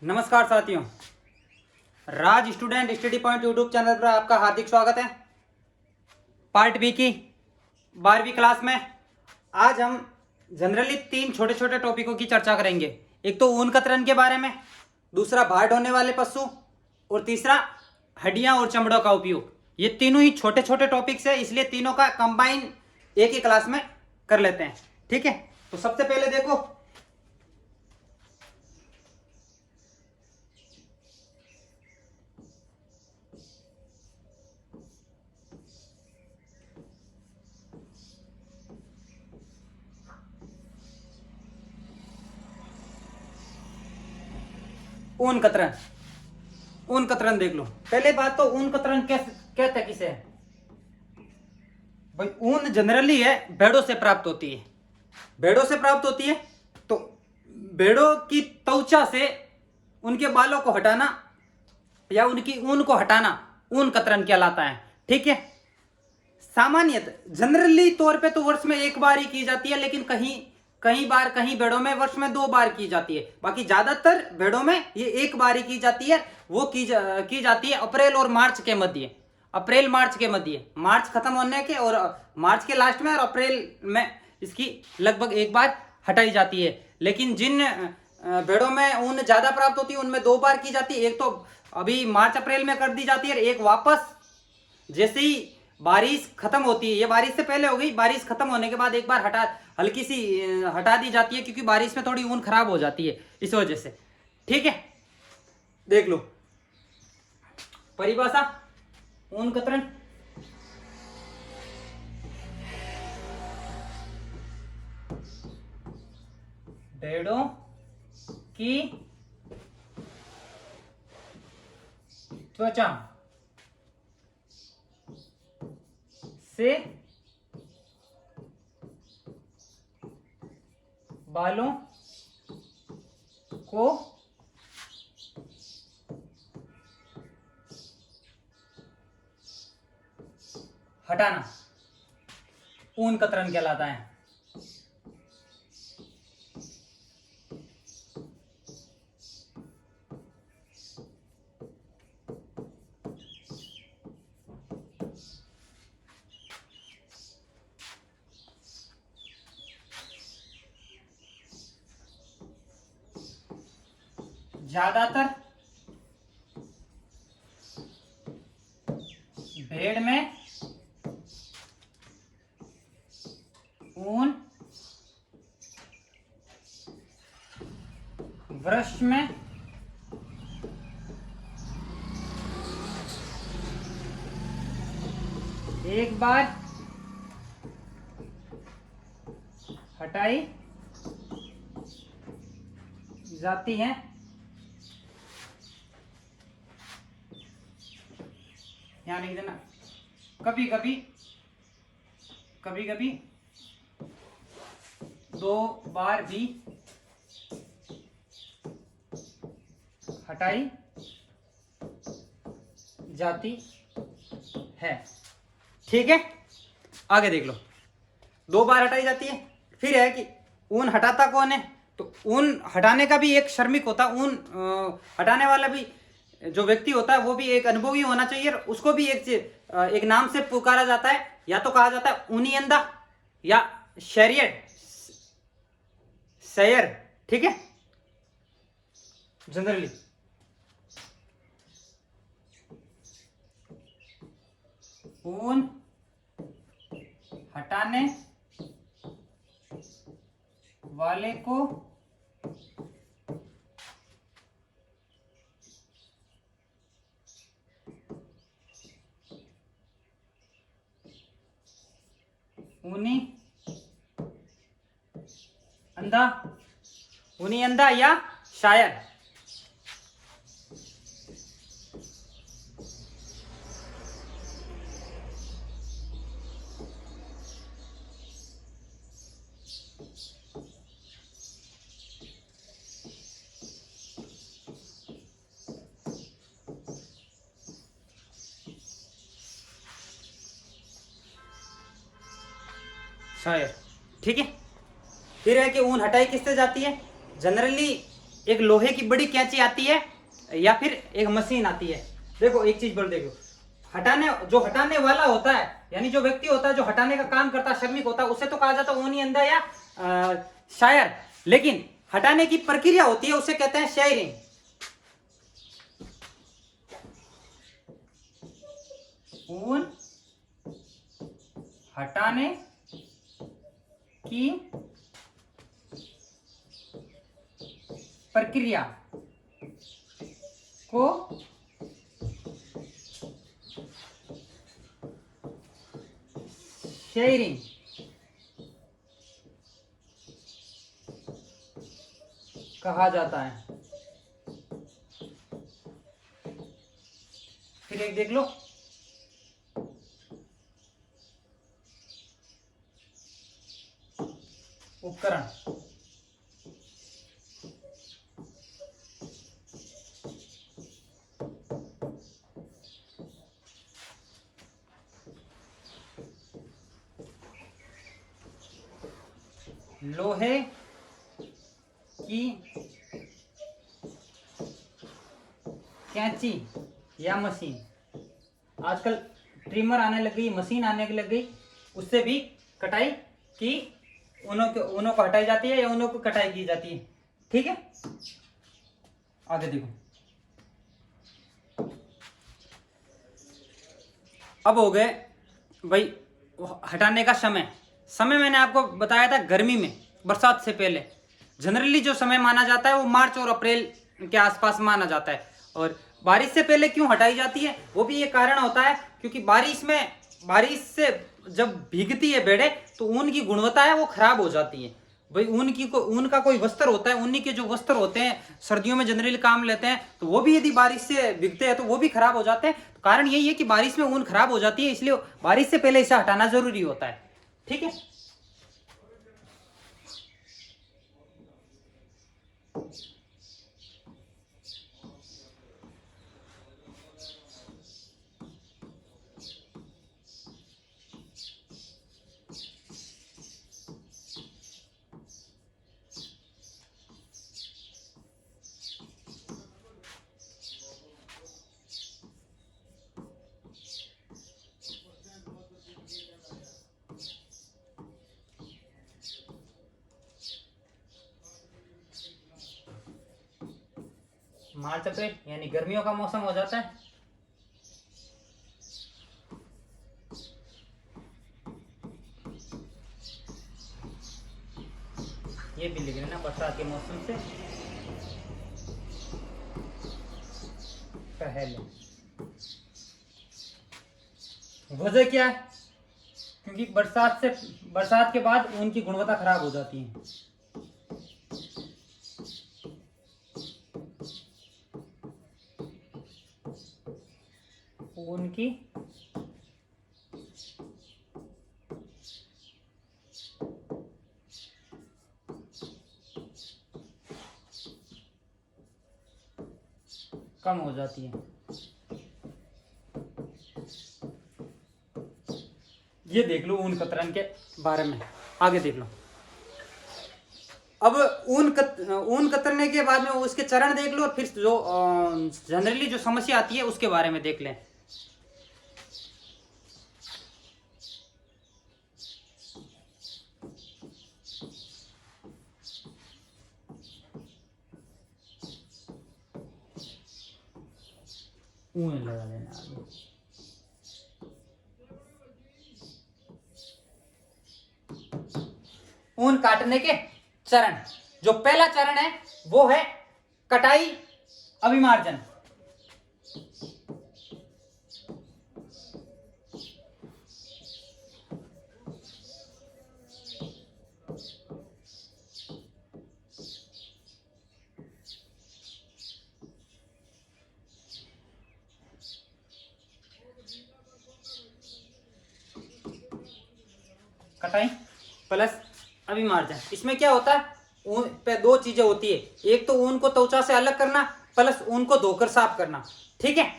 नमस्कार साथियों, Raj student study point YouTube channel पर आपका हार्दिक स्वागत है। पार्ट बी की 12वीं क्लास में आज हम जनरली 3 छोटे छोटे टॉपिकों की चर्चा करेंगे। एक तो ऊन कतरन के बारे में, दूसरा बाहर ढोने वाले पशु और तीसरा हड्डियां और चमड़ों का उपयोग। ये तीनों ही छोटे छोटे टॉपिक्स है, इसलिए तीनों का कंबाइन एक ही क्लास में कर लेते हैं। ठीक है, तो सबसे पहले देखो ऊन कतरन। ऊन कतरन देख लो। पहले बात तो ऊन कतरन कैसे कहते हैं किसे? भाई ऊन जनरली है भेड़ों से प्राप्त होती है। भेड़ों से प्राप्त होती है तो भेड़ों की त्वचा से उनके बालों को हटाना या उनकी ऊन को हटाना ऊन कतरन कहलाता है। ठीक है, सामान्यतः जनरली तौर पे तो वर्ष में एक बार ही की जाती है, लेकिन कहीं बार कहीं भेड़ों में वर्ष में 2 बार की जाती है। बाकी ज्यादातर भेड़ों में ये एक बार ही की जाती है। वो की जाती है अप्रैल और मार्च के मध्य। अप्रैल मार्च के मध्य, मार्च खत्म होने के और मार्च के लास्ट में और अप्रैल में इसकी लगभग एक बार हटाई जाती है। लेकिन जिन भेड़ों में ऊन ज्यादा प्राप्त होती है उनमें 2 बार की जाती है। एक तो अभी मार्च अप्रैल में कर दी जाती है, एक वापस जैसे ही बारिश खत्म होती है। ये बारिश से पहले हो गई, बारिश खत्म होने के बाद एक बार हल्की सी हटा दी जाती है, क्योंकि बारिश में थोड़ी ऊन खराब हो जाती है इस वजह से। ठीक है, देख लो परिभाषा ऊन कतरन। भेड़ों की त्वचा से बालों को हटाना ऊन कतरन कहलाता है। ज्यादातर भेड़ में ऊन वर्ष में एक बार हटाई जाती है। यहाँ लिख देना, कभी कभी 2 बार भी हटाई जाती है। ठीक है, आगे देख लो। 2 बार हटाई जाती है। फिर है कि ऊन हटाता कौन है? तो ऊन हटाने का भी एक श्रमिक होता है। ऊन हटाने वाला भी जो व्यक्ति होता है वो भी एक अनुभवी होना चाहिए। उसको भी एक नाम से पुकारा जाता है, या तो कहा जाता है ऊनियंदा या सैयर। ठीक है, जनरली ऊन हटाने वाले को ऊनी अंधा या शायर। शायर। ठीक है, फिर है कि ऊन हटाई किससे जाती है? जनरली एक लोहे की बड़ी कैंची आती है या फिर एक मशीन आती है। देखो एक चीज बोल, देखो हटाने वाला होता है, यानी जो व्यक्ति होता है जो हटाने का काम करता है, श्रमिक होता है, उसे तो कहा जाता है ओनी अंधा या शायर। लेकिन हटाने की प्रक्रिया होती है उसे कहते हैं शेयरिंग। ऊन हटाने की प्रक्रिया को शेयरिंग कहा जाता है। फिर एक देख लो, उपकरण। लोहे की कैंची या मशीन। आजकल ट्रिमर आने लग गई, मशीन आने लग गई, उससे भी कटाई की ऊनों को हटाई जाती है या ऊनों को कटाई की जाती है। ठीक है, आगे देखो। अब हो गए भाई हटाने का समय। समय मैंने आपको बताया था गर्मी में, बरसात से पहले। जनरली जो समय माना जाता है वो मार्च और अप्रैल के आसपास माना जाता है। और बारिश से पहले क्यों हटाई जाती है, वो भी ये कारण होता है क्योंकि बारिश से जब भीगती है भेड़े तो ऊन की गुणवत्ता है वो खराब हो जाती है। भाई ऊन का कोई वस्त्र होता है, ऊनी के जो वस्त्र होते हैं सर्दियों में जनरली काम लेते हैं, तो वो भी यदि बारिश से भीगते हैं तो वो भी खराब हो जाते हैं। तो कारण यही है कि बारिश में ऊन खराब हो जाती है, इसलिए बारिश से पहले इसे हटाना जरूरी होता है। ठीक है, मार्च अप्रैल यानी गर्मियों का मौसम हो जाता है। ये भी लिख लेना, बरसात के मौसम से पहले। वजह क्या है, क्योंकि बरसात के बाद ऊन की गुणवत्ता खराब हो जाती है। ऊन की कम हो जाती है। ये देख लो ऊन कतरन के बारे में, आगे देख लो। अब ऊन कतरने के बाद में उसके चरण देख लो, और फिर जो जनरली जो समस्या आती है उसके बारे में देख लें। ऊन लगा लेना आगे। ऊन काटने के चरण, जो पहला चरण है वो है कटाई अभिमार्जन। कटाई प्लस अभिमार्जन, इसमें क्या होता है, ऊन पे दो चीजें होती है, एक तो ऊन को त्वचा से अलग करना, प्लस ऊन को धोकर साफ करना। ठीक है,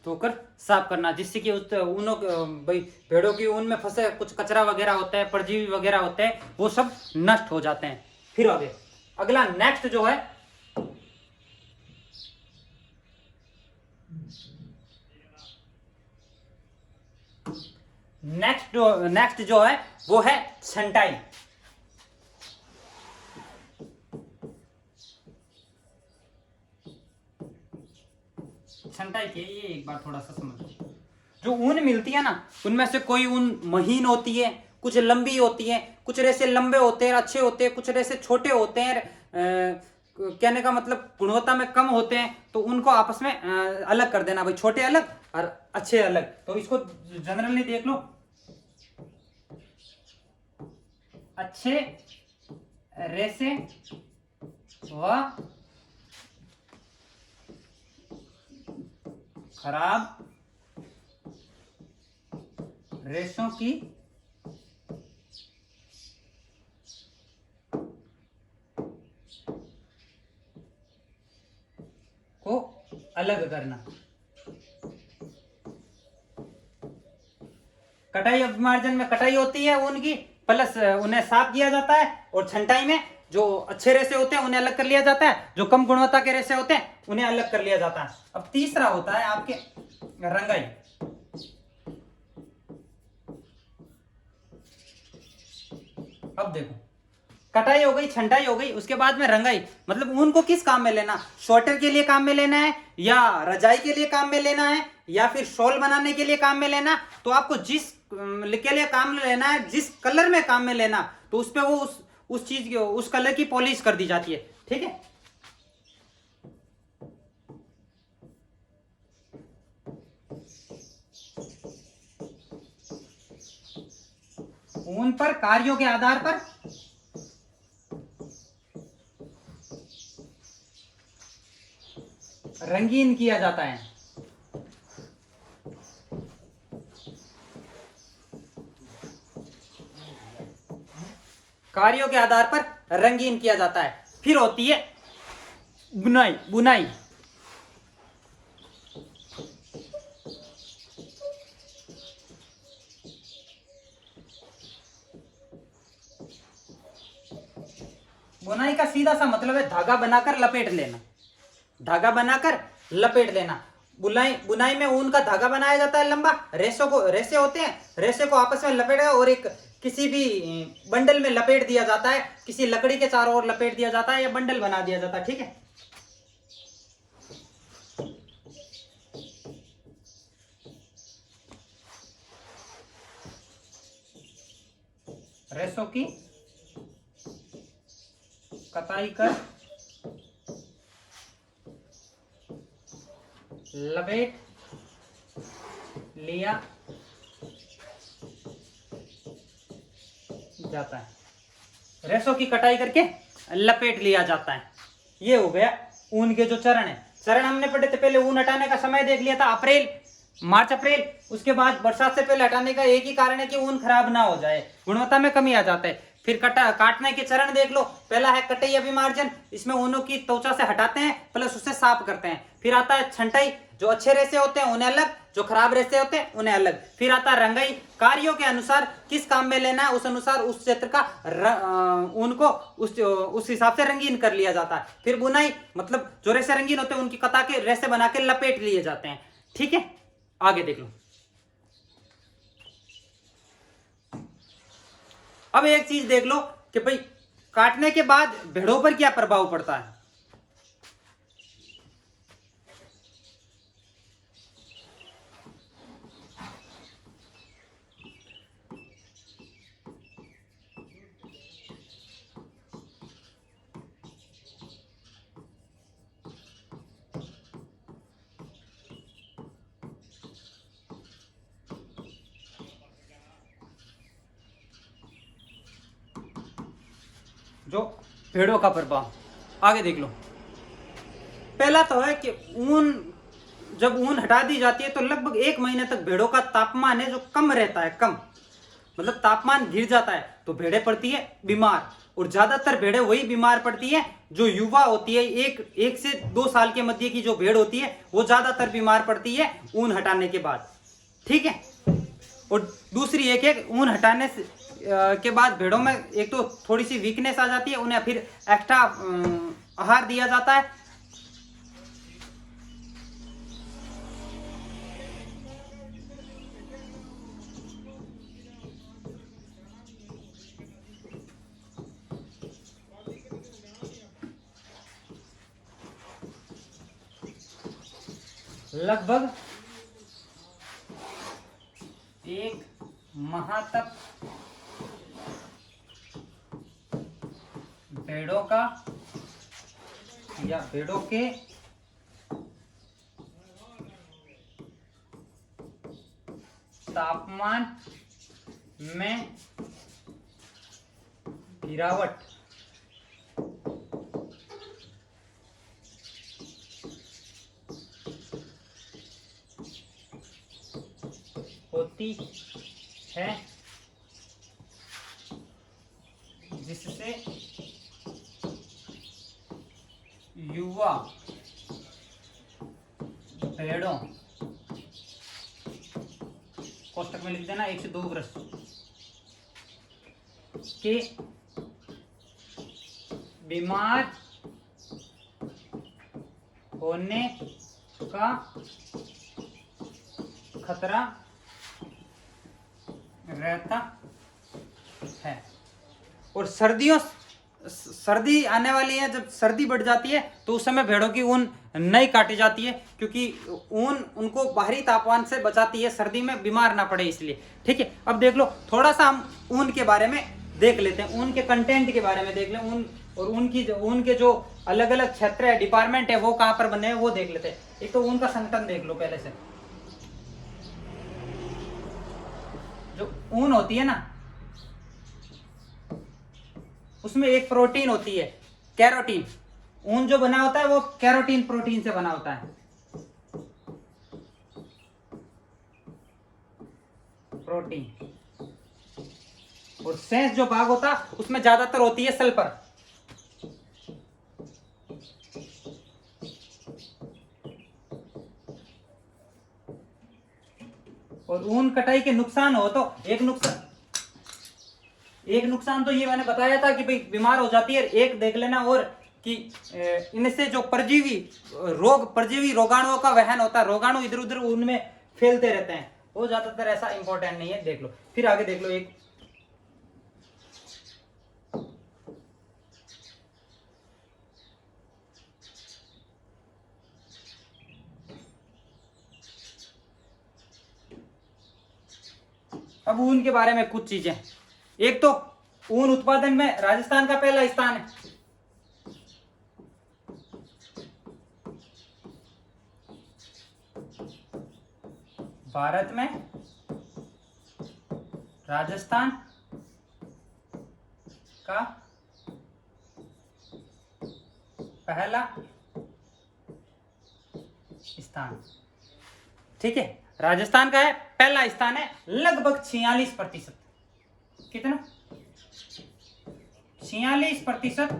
धोकर साफ करना, जिससे कि उस ऊनों भाई भेड़ों की ऊन में फंसे कुछ कचरा वगैरह होता है, परजीवी वगैरह होते हैं, वो सब नष्ट हो जाते हैं। फिर आगे अगला नेक्स्ट जो है नेक्स्ट जो है वो है छंटाई। छंटाई के ये एक बार थोड़ा सा समझ लो। जो ऊन मिलती है ना, उनमें से कोई ऊन महीन होती है, कुछ लंबी होती है, कुछ रेसे लंबे होते हैं अच्छे होते हैं, कुछ रेसे छोटे होते हैं, कहने का मतलब गुणवत्ता में कम होते हैं। तो उनको आपस में अलग कर देना भाई, छोटे अलग और अच्छे अलग। तो इसको जनरली देख लो, अच्छे रेसे व खराब रेशों की को अलग करना। कटाई अभिमार्जन में कटाई होती है ऊन की, प्लस उन्हें साफ किया जाता है, और छंटाई में जो अच्छे रेशे होते हैं उन्हें अलग कर लिया जाता है, जो कम गुणवत्ता के रेशे होते हैं उन्हें अलग कर लिया जाता है। अब तीसरा होता है आपके रंगाई। अब देखो, कटाई हो गई, छंटाई हो गई, उसके बाद में रंगाई। मतलब ऊन को किस काम में लेना, स्वेटर के लिए काम में लेना है, या रजाई के लिए काम में लेना है, या फिर शॉल बनाने के लिए काम में लेना। तो आपको जिस के लिए काम में लेना है, जिस कलर में काम में लेना, तो उस पे वो उस चीज की, उस कलर की पॉलिश कर दी जाती है। ठीक है, ऊन पर कार्यों के आधार पर रंगीन किया जाता है। कार्यों के आधार पर रंगीन किया जाता है। फिर होती है बुनाई। बुनाई बुनाई का सीधा सा मतलब है धागा बनाकर लपेट लेना। धागा बनाकर लपेट लेना। बुनाई बुनाई में ऊन का धागा बनाया जाता है लंबा, रेसे होते हैं, रेसे को आपस में लपेटा और एक किसी भी बंडल में लपेट दिया जाता है, किसी लकड़ी के चारों ओर लपेट दिया जाता है या बंडल बना दिया जाता है। ठीक है, रेसों की कताई कर लपेट लिया जाता है। रेसों की कटाई करके लपेट लिया जाता है। ये हो गया ऊन के जो चरण है। चरण हमने पढ़े थे पहले। ऊन हटाने का समय देख लिया था, अप्रैल, मार्च अप्रैल। उसके बाद बरसात से पहले हटाने का एक ही कारण है कि ऊन खराब ना हो जाए, गुणवत्ता में कमी आ जाता है। फिर काटने के चरण देख लो। पहला है कटाई अभिमार्जन, इसमें ऊनों की त्वचा से हटाते हैं प्लस उससे साफ करते हैं। फिर आता है छंटाई, जो अच्छे रेशे होते हैं उन्हें अलग, जो खराब रेशे होते हैं उन्हें अलग। फिर आता है रंगाई, कार्यों के अनुसार किस काम में लेना है उस अनुसार उस क्षेत्र का ऊन को उस हिसाब से रंगीन कर लिया जाता है। फिर बुनाई, मतलब जो रेशे रंगीन होते हैं उनकी कता के रेशे बना के लपेट लिए जाते हैं। ठीक है, आगे देख लो। अब एक चीज देख लो कि भाई काटने के बाद भेड़ों पर क्या प्रभाव पड़ता है। जो भेड़ों का प्रभाव, आगे देख लो। पहला तो है कि जब ऊन हटा दी जाती है तो लगभग 1 महीने तक भेड़ों का तापमान है जो कम रहता है, कम, मतलब तापमान गिर जाता है तो भेड़ें पड़ती है बीमार। और ज्यादातर भेड़ें वही बीमार पड़ती है जो युवा होती है, एक से 2 साल के मध्य की जो भेड़ होती है वो ज्यादातर बीमार पड़ती है ऊन हटाने के बाद। ठीक है। और दूसरी एक है ऊन हटाने के बाद भेड़ों में एक तो थोड़ी सी वीकनेस आ जाती है, उन्हें फिर एक्स्ट्रा आहार दिया जाता है। लगभग 1 माह तक भेड़ों का या भेड़ों के तापमान में गिरावट होती है, जिससे युवा भेड़ों, कोष्टक में लिख देना 1 से 2 वर्ष के बीमार होने का खतरा रहता है। और सर्दी आने वाली है, जब सर्दी बढ़ जाती है तो उस समय भेड़ों की ऊन नहीं काटी जाती है, क्योंकि ऊन उनको बाहरी तापमान से बचाती है, सर्दी में बीमार ना पड़े इसलिए। ठीक है। अब देख लो थोड़ा सा हम ऊन के बारे में देख लेते हैं, ऊन के कंटेंट के बारे में देख लें। ऊन और ऊन के जो अलग अलग क्षेत्र है, डिपार्टमेंट है, वो कहाँ पर बने हैं वो देख लेते हैं। एक तो ऊन का संगठन देख लो पहले से। जो ऊन होती है ना, उसमें एक प्रोटीन होती है कैरोटीन। ऊन जो बना होता है वो कैरोटीन प्रोटीन से बना होता है। प्रोटीन। और सेंस जो भाग होता है उसमें ज्यादातर होती है सल्फर। और ऊन कटाई के नुकसान हो तो एक नुकसान तो ये मैंने बताया था कि भाई बीमार हो जाती है। एक देख लेना और कि इनसे जो परजीवी रोगाणुओं का वहन होता है, रोगाणु इधर उधर उनमें फैलते रहते हैं, वो ज्यादातर ऐसा इंपॉर्टेंट नहीं है। देख लो फिर आगे देख लो एक अब ऊन के बारे में कुछ चीजें। एक तो ऊन उत्पादन में राजस्थान का पहला स्थान है। भारत में राजस्थान का पहला स्थान। ठीक है। राजस्थान का है पहला स्थान है, लगभग 46%। कितना? 46%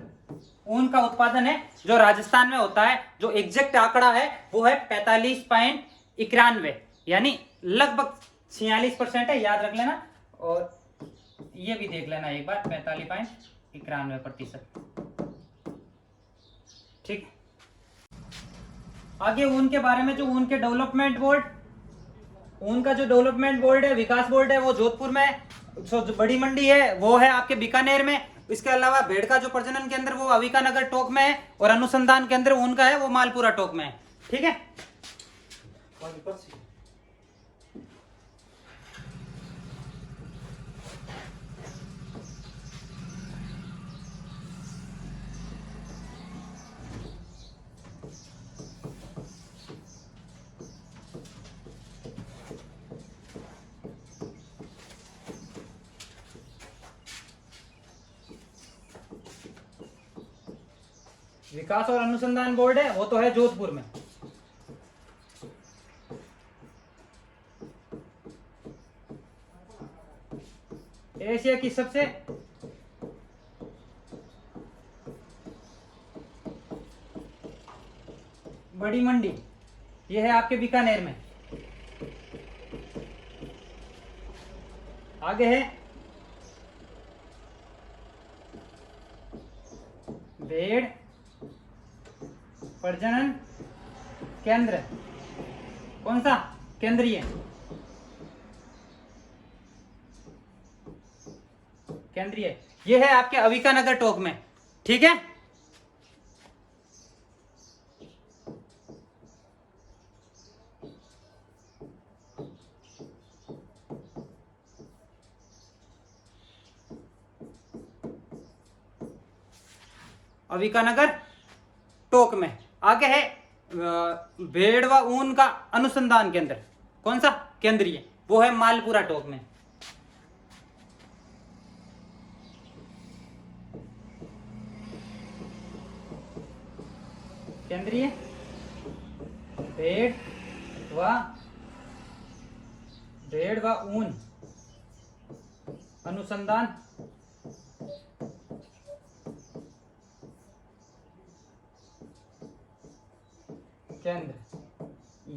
ऊन का उत्पादन है जो राजस्थान में होता है। जो एग्जैक्ट आंकड़ा है वो है 45.91, यानी लगभग 46% है, याद रख लेना। और ये भी देख लेना एक बार, 45.91%। ठीक। आगे ऊन के बारे में, जो ऊन के डेवलपमेंट बोर्ड, ऊन का जो डेवलपमेंट बोर्ड है, विकास बोर्ड है, वो जोधपुर में, जो बड़ी मंडी है वो है आपके बीकानेर में। इसके अलावा भेड़ का जो प्रजनन केंद्र वो अविका नगर टोक में है, और अनुसंधान केंद्र ऊन का है वो मालपुरा टोक में है। ठीक है। विकास और अनुसंधान बोर्ड है वो तो है जोधपुर में। एशिया की सबसे बड़ी मंडी ये है आपके बीकानेर में। आगे है भेड़ प्रजनन केंद्र, कौन सा? केंद्रीय, केंद्रीय। ये है आपके अविकानगर टोक में, ठीक है। अविकानगर टोक में। आगे है भेड़ व ऊन का अनुसंधान केंद्र, कौन सा? केंद्रीय, वो है मालपुरा टोक में। केंद्रीय भेड़ व ऊन अनुसंधान केंद्र।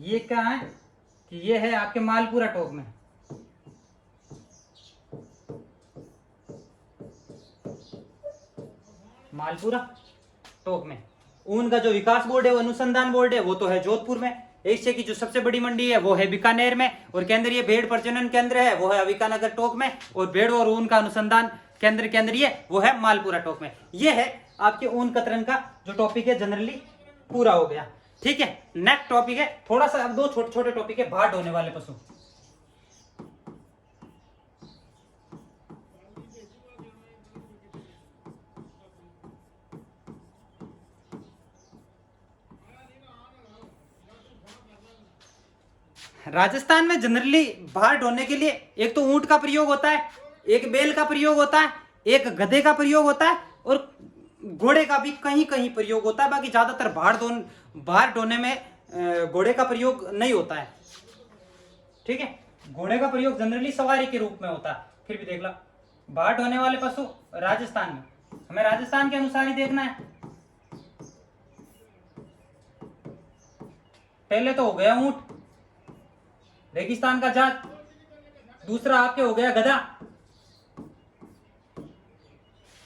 ये क्या है कि ये है आपके मालपुरा टोक में। मालपुरा टोक में। ऊन का जो विकास बोर्ड है, वो अनुसंधान बोर्ड है, वो तो है जोधपुर में। एशिया की जो सबसे बड़ी मंडी है वो है बीकानेर में, और केंद्रीय भेड़ प्रजनन केंद्र है वो है अविकानगर टोक में, और भेड़ और ऊन का अनुसंधान केंद्र केंद्रीय वो है मालपुरा टोक में। ये है आपके ऊन कतरन का जो टॉपिक है जनरली पूरा हो गया, ठीक है। नेक्स्ट टॉपिक है थोड़ा सा, अब दो छोटे छोटे टॉपिक है, भाट होने वाले पशु। राजस्थान में जनरली भार ढोने के लिए एक तो ऊंट का प्रयोग होता है, एक बैल का प्रयोग होता है, एक गधे का प्रयोग होता है, और घोड़े का भी कहीं कहीं प्रयोग होता है। बाकी ज्यादातर भार ढोने में घोड़े का प्रयोग नहीं होता है, ठीक है। घोड़े का प्रयोग जनरली सवारी के रूप में होता है। फिर भी देख लो भार ढोने वाले पशु राजस्थान में, हमें राजस्थान के अनुसार ही देखना है। पहले तो हो गया ऊंट, रेगिस्तान का जात। दूसरा आपके हो गया गधा।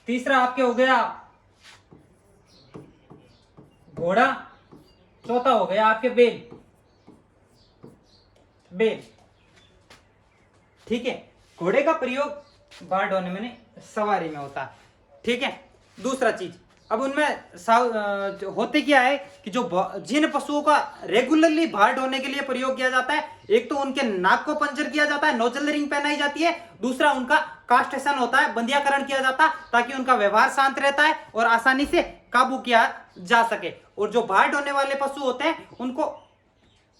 तीसरा आपके हो गया घोड़ा। चौथा हो गया आपके बेल। ठीक है। घोड़े का प्रयोग भार ढोने में नहीं, सवारी में होता है, ठीक है। दूसरा चीज, अब उनमें होते क्या है कि जो जिन पशुओं का रेगुलरली भार ढोने के लिए प्रयोग किया जाता है, एक तो उनके नाक को पंचर किया जाता है, नोजल रिंग पहनाई जाती है। दूसरा उनका कास्ट्रेशन होता है, बंदियाकरण किया जाता है, ताकि उनका व्यवहार शांत रहता है और आसानी से काबू किया जा सके। और जो भार ढोने वाले पशु होते हैं उनको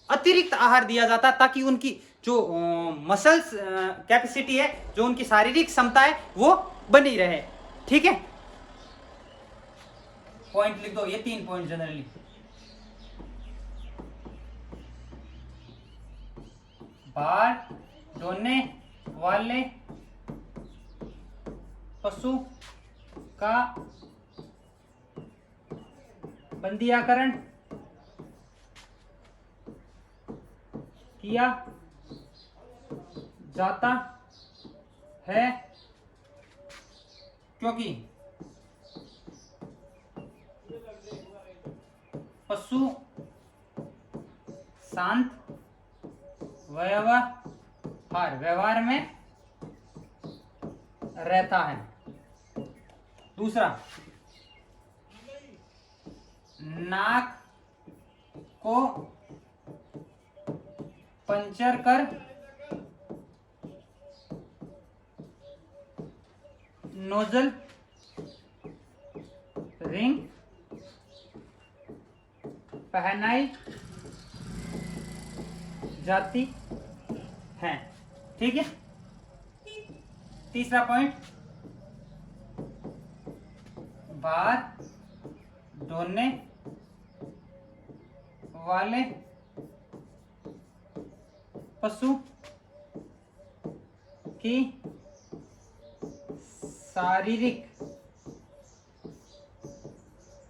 अतिरिक्त आहार दिया जाता है, ताकि उनकी जो मसल्स कैपेसिटी है, जो उनकी शारीरिक क्षमता है, वो बनी रहे, ठीक है। पॉइंट लिख दो, ये 3 पॉइंट जनरली। भार ढोने वाले पशु का बंदियाकरण किया जाता है, क्योंकि पशु शांत व्यवहार में रहता है। दूसरा, नाक को पंचर कर नोजल रिंग पहनाई जाती है, ठीक है। तीसरा पॉइंट, भार ढोने वाले पशु की शारीरिक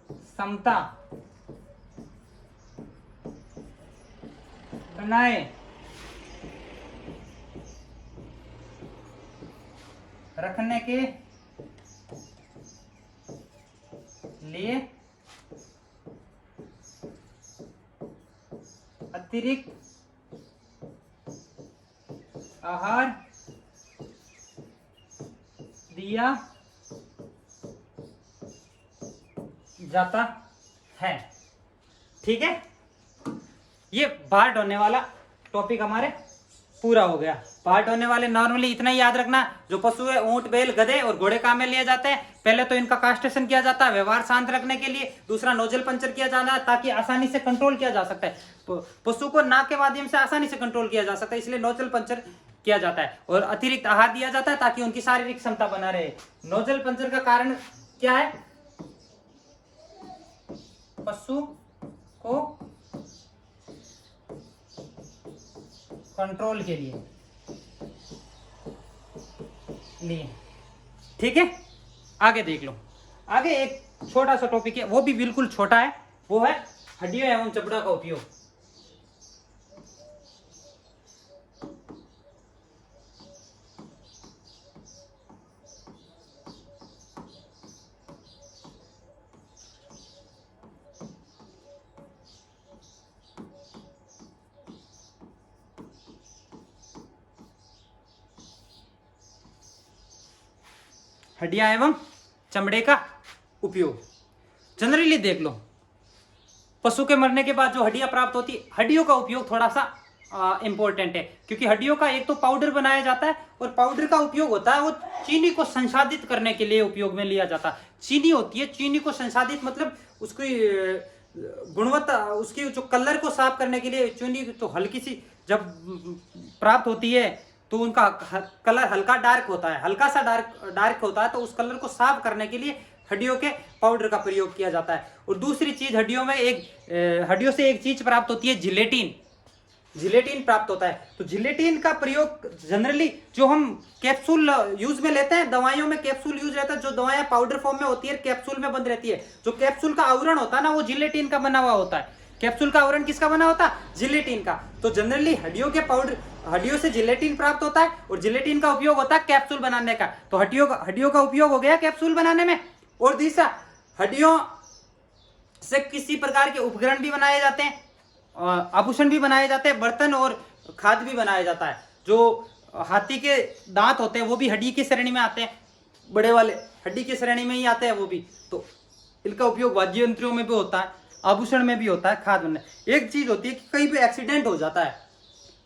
क्षमता बनाए रखने के लिए अतिरिक्त आहार दिया जाता है। ठीक है, ये पार्ट होने वाला टॉपिक हमारे पूरा हो गया। पार्ट होने वाले नॉर्मली इतना ही याद रखना, जो पशु है ऊंट बैल गधे और घोड़े काम में लिए जाते हैं। पहले तो इनका कास्ट्रेशन किया जाता है व्यवहार शांत रखने के लिए, दूसरा नोजल पंचर किया जाना है ताकि आसानी से कंट्रोल किया जा सकता है। पशु को नाक के माध्यम से आसानी से कंट्रोल किया जा सकता है, इसलिए नोजल पंचर किया जाता है। और अतिरिक्त आहार दिया जाता है ताकि उनकी शारीरिक क्षमता बना रहे। नोजल पंचर का कारण क्या है? पशु को कंट्रोल के लिए। ठीक है, आगे देख लो। आगे एक छोटा सा टॉपिक है, वो भी बिल्कुल छोटा है, वो है हड्डियों एवं चमड़ा का उपयोग। हड्डियां एवं चमड़े का उपयोग। जनरली देख लो, पशु के मरने के बाद जो हड्डियां प्राप्त होती है, हड्डियों का उपयोग थोड़ा सा इंपॉर्टेंट है, क्योंकि हड्डियों का एक तो पाउडर बनाया जाता है, और पाउडर का उपयोग होता है वो चीनी को संसाधित करने के लिए उपयोग में लिया जाता है। चीनी होती है, चीनी को संसाधित मतलब उसकी गुणवत्ता, उसकी जो कलर को साफ करने के लिए चीनी तो हल्की सी जब प्राप्त होती है तो उनका कलर हल्का डार्क होता है, हल्का सा डार्क होता है, तो उस कलर को साफ करने के लिए हड्डियों के पाउडर का प्रयोग किया जाता है। और दूसरी चीज, हड्डियों से एक चीज प्राप्त होती है, जिलेटिन प्राप्त होता है। तो जिलेटिन का प्रयोग जनरली जो हम कैप्सूल यूज में लेते हैं, दवाइयों में कैप्सूल यूज रहता है, जो दवाएं पाउडर फॉर्म में होती है, कैप्सूल में बंद रहती है, जो कैप्सूल का आवरण होता है ना, वो जिलेटिन का बना हुआ होता है। कैप्सूल का आवरण किसका बना होता है? जिलेटिन का। तो जनरली हड्डियों से जिलेटिन प्राप्त होता है, और जिलेटिन का उपयोग होता है कैप्सूल बनाने का। तो हड्डियों का उपयोग हो गया कैप्सूल बनाने में। और दूसरा, हड्डियों से किसी प्रकार के उपकरण भी बनाए जाते हैं, आभूषण भी बनाए जाते हैं, बर्तन और खाद्य भी बनाया जाता है। जो हाथी के दांत होते हैं वो भी हड्डी की श्रेणी में आते हैं, बड़े वाले हड्डी की श्रेणी में ही आते हैं वो भी। तो इनका उपयोग वाद्य यंत्रों में भी होता है, आभूषण में भी होता है, खाद्य में। एक चीज होती है कि कहीं पे एक्सीडेंट हो जाता है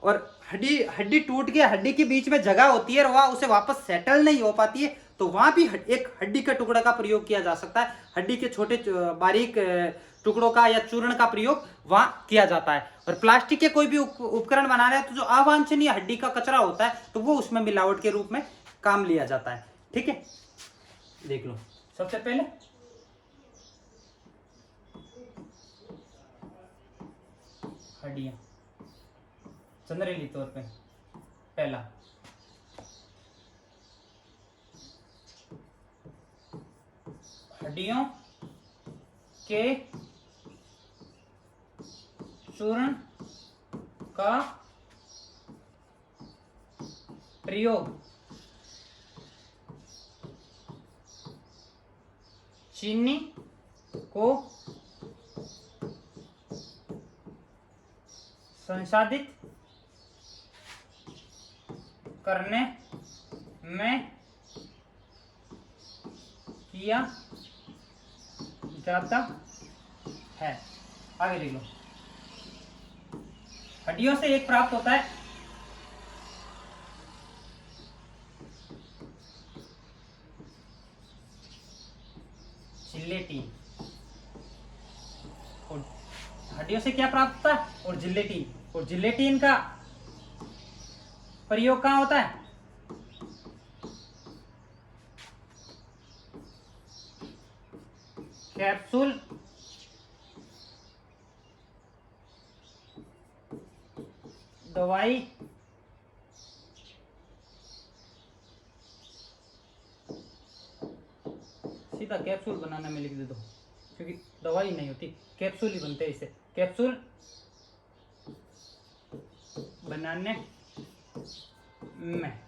और हड्डी टूट के हड्डी के बीच में जगह होती है और वह उसे वापस सेटल नहीं हो पाती है, तो वहां भी एक हड्डी के टुकड़े का प्रयोग किया जा सकता है। हड्डी के छोटे बारीक टुकड़ों का या चूर्ण का प्रयोग वहां किया जाता है। और प्लास्टिक के कोई भी उपकरण बना रहे हैं तो जो अवांछनीय हड्डी का कचरा होता है तो वो उसमें मिलावट के रूप में काम लिया जाता है। ठीक है, देख लो। सबसे पहले हड्डियां जनरली तौर पे, पहला हड्डियों के चूर्ण का प्रयोग चीनी को संसाधित करने में किया जाता है। आगे देख लो। हड्डियों से एक प्राप्त होता है जिलेटिन, और हड्डियों से क्या प्राप्त होता है? और जिलेटिन। और जिलेटिन का प्रयोग कहाँ होता है? कैप्सूल दवाई सीधा कैप्सूल बनाने में लिख दे दो, क्योंकि दवाई नहीं होती, कैप्सूल ही बनते हैं इसे। कैप्सूल बनाने में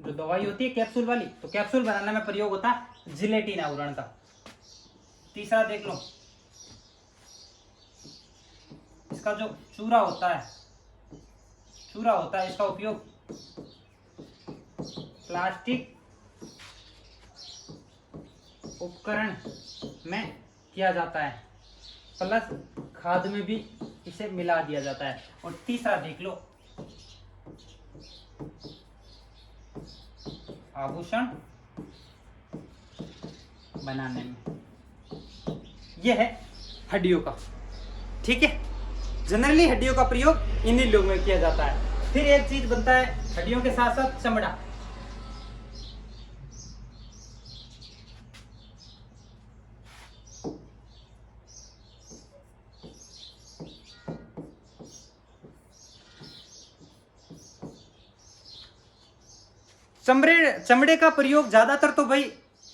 जो दवाई होती है कैप्सूल वाली, तो कैप्सूल बनाने में प्रयोग होता है जिलेटिन आवरण का। तीसरा देख लो, इसका जो चूरा होता है, इसका उपयोग प्लास्टिक उपकरण में किया जाता है, प्लस खाद में भी इसे मिला दिया जाता है। और तीसरा देख लो, आभूषण बनाने में, यह है हड्डियों का। ठीक है, जनरली हड्डियों का प्रयोग इन्हीं लोगों में किया जाता है। फिर एक चीज बनता है हड्डियों के साथ साथ चमड़ा। चमड़े का प्रयोग ज्यादातर तो भाई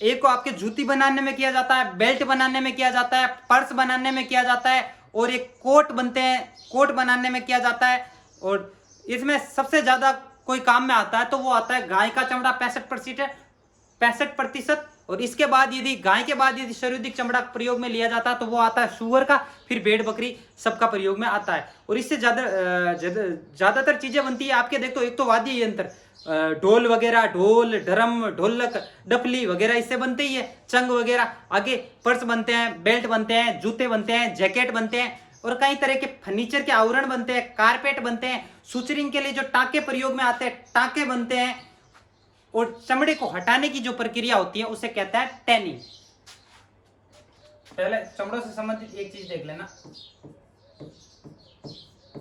एक को आपके जूती बनाने में किया जाता है, बेल्ट बनाने में किया जाता है, पर्स बनाने में किया जाता है, और एक कोट बनते हैं, कोट बनाने में किया जाता है। और इसमें सबसे ज्यादा कोई काम में आता है तो वो आता है गाय का चमड़ा 65%। और इसके बाद यदि गाय के बाद यदि सर्वाधिक चमड़ा प्रयोग में लिया जाता है तो वो आता है सुअर का, फिर भेड़ बकरी सबका प्रयोग में आता है। और इससे ज्यादातर चीजें बनती है आपके, देखो एक तो वाद्य यंत्र, ढोल वगैरह, ढोल, ड्रम, ढोलक, डफली वगैरह इससे बनते ही है, चंग वगैरह। आगे पर्स बनते हैं, बेल्ट बनते हैं, जूते बनते हैं, जैकेट बनते हैं, और कई तरह के फर्नीचर के आवरण बनते हैं, कारपेट बनते हैं, सुचरिंग के लिए जो टाके प्रयोग में आते हैं टाके बनते हैं। और चमड़े को हटाने की जो प्रक्रिया होती है उसे कहता है टैनिंग। पहले चमड़ों से संबंधित एक चीज देख लेना,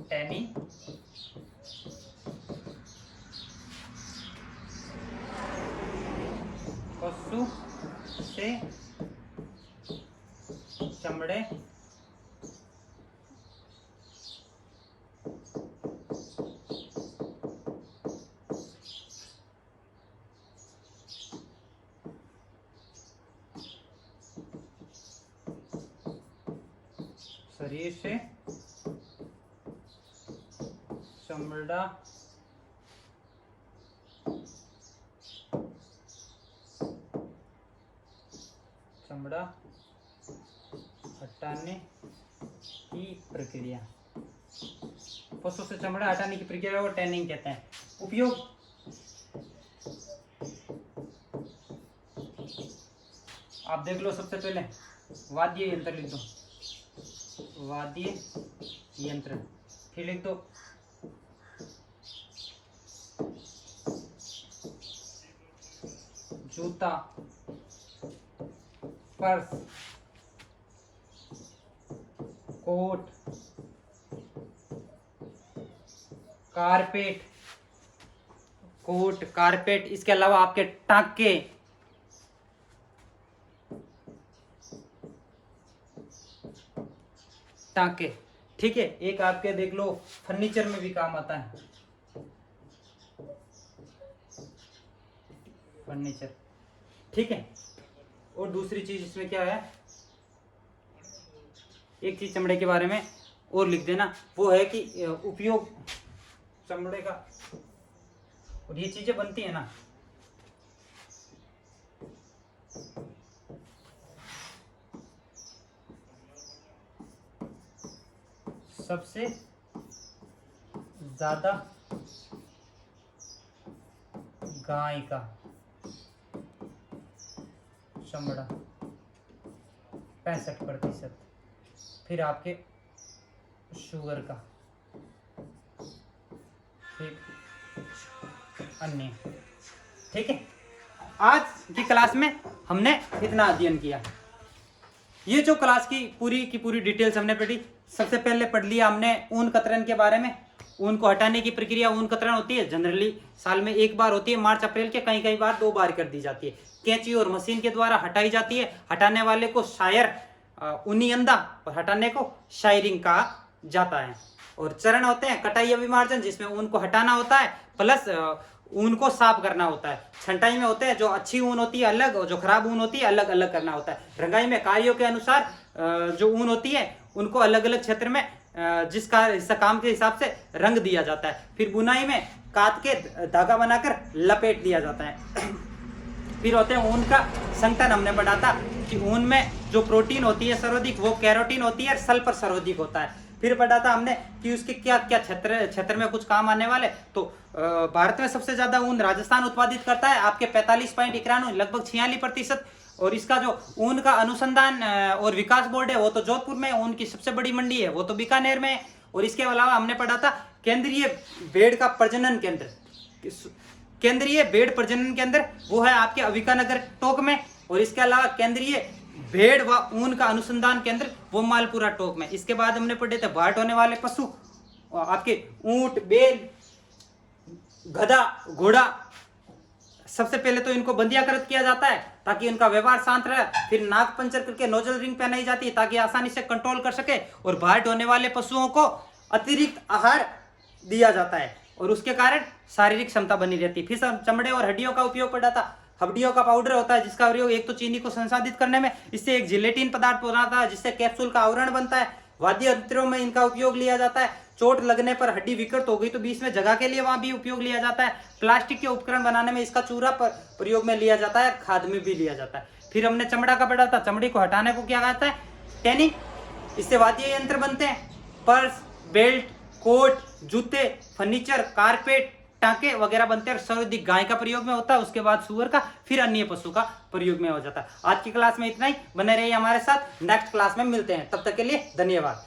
टैनिंग। पशु से चमड़े शरीर से चमड़ा हटाने की प्रक्रिया, पशु से चमड़ा हटाने की प्रक्रिया को टैनिंग कहते हैं। उपयोग आप देख लो, सबसे पहले वाद्य यंत्र लिख दो, वाद्य यंत्र, फिर लिख दो जूता, purse, coat, carpet, coat, carpet, इसके अलावा आपके टाके, टाके। ठीक है, एक आपके देख लो फर्नीचर में भी काम आता है, फर्नीचर। ठीक है, और दूसरी चीज इसमें क्या है, एक चीज चमड़े के बारे में और लिख देना, वो है कि उपयोग चमड़े का, और ये चीजें बनती है ना, सबसे ज्यादा गाय का चमड़ा 65%, फिर आपके शुगर का, फिर अन्य। ठीक है, आज की क्लास में हमने इतना अध्ययन किया। ये जो क्लास की पूरी डिटेल्स हमने पढ़ी। सबसे पहले पढ़ लिया हमने ऊन कतरन के बारे में। ऊन को हटाने की प्रक्रिया ऊन कतरन होती है, जनरली साल में एक बार होती है, मार्च अप्रैल के, कई बार 2 बार कर दी जाती है। कैंची और मशीन के द्वारा हटाई जाती है। हटाने वाले को शायर ऊनी अंदा और हटाने को शायरिंग कहा जाता है। और चरण होते हैं कटाई अभिमार्जन, जिसमें ऊन को हटाना होता है, प्लस ऊन को साफ करना होता है। छंटाई में होते हैं जो अच्छी ऊन होती है अलग, और जो खराब ऊन होती है अलग अलग करना होता है। रंगाई में कार्यों के अनुसार जो ऊन होती है उनको अलग अलग क्षेत्र में जिसका काम के हिसाब से रंग दिया जाता है। फिर बुनाई में काट के धागा बनाकर लपेट दिया जाता है। फिर होते हैं ऊन का संगठन। हमने पढ़ा था कि ऊन में जो प्रोटीन होती है सर्वाधिक वो कैरोटीन होती है और सल्फर सर्वाधिक होता है। फिर पढ़ा था हमने कि उसके क्या क्या क्षेत्र में कुछ काम आने वाले। तो भारत में सबसे ज्यादा ऊन राजस्थान उत्पादित करता है, आपके 45.91 लगभग 46%। और इसका जो ऊन का अनुसंधान और विकास बोर्ड है वो तो जोधपुर में, ऊन की सबसे बड़ी मंडी है वो तो बीकानेर में है। और इसके अलावा हमने पढ़ा था केंद्रीय भेड़ का प्रजनन केंद्र, केंद्रीय भेड़ प्रजनन केंद्र वो है आपके अंबिकानगर टोंक में। और इसके अलावा केंद्रीय भेड़ व ऊन का अनुसंधान केंद्र वो मालपुरा टोंक में। इसके बाद हमने पढ़े थे भाट होने वाले पशु, आपके ऊंट, बैल, गधा, घोड़ा। सबसे पहले तो इनको बंदियाकृत किया जाता है ताकि उनका व्यवहार शांत रहे। फिर नाक पंचर करके नोजल रिंग पहनाई जाती है ताकि आसानी से कंट्रोल कर सके। और भाट होने वाले पशुओं को अतिरिक्त आहार दिया जाता है और उसके कारण शारीरिक क्षमता बनी रहती है। फिर चमड़े और हड्डियों का उपयोग पड़ा था। हड्डियों का पाउडर होता है जिसका प्रयोग एक तो चीनी को संसाधित करने में, इससे एक जिलेटिन पदार्थ बनाता है जिससे कैप्सूल का आवरण बनता है। वाद्य यंत्रों में इनका उपयोग लिया जाता है। चोट लगने पर हड्डी विकृत हो गई तो बीच में जगह के लिए वहां भी उपयोग लिया जाता है। प्लास्टिक के उपकरण बनाने में इसका चूरा प्रयोग में लिया जाता है, खाद में भी लिया जाता है। फिर हमने चमड़ा का पढ़ा था, चमड़ी को हटाने को क्या कहता है, टैनिंग। इससे वाद्य यंत्र बनते हैं, पर्स, बेल्ट, कोट, जूते, फर्नीचर, कारपेट, टांके वगैरह बनते हैं। सर्वाधिक गाय का प्रयोग में होता है, उसके बाद सुअर का, फिर अन्य पशु का प्रयोग में हो जाता है। आज की क्लास में इतना ही, बने रहिए हमारे साथ, नेक्स्ट क्लास में मिलते हैं। तब तक के लिए धन्यवाद।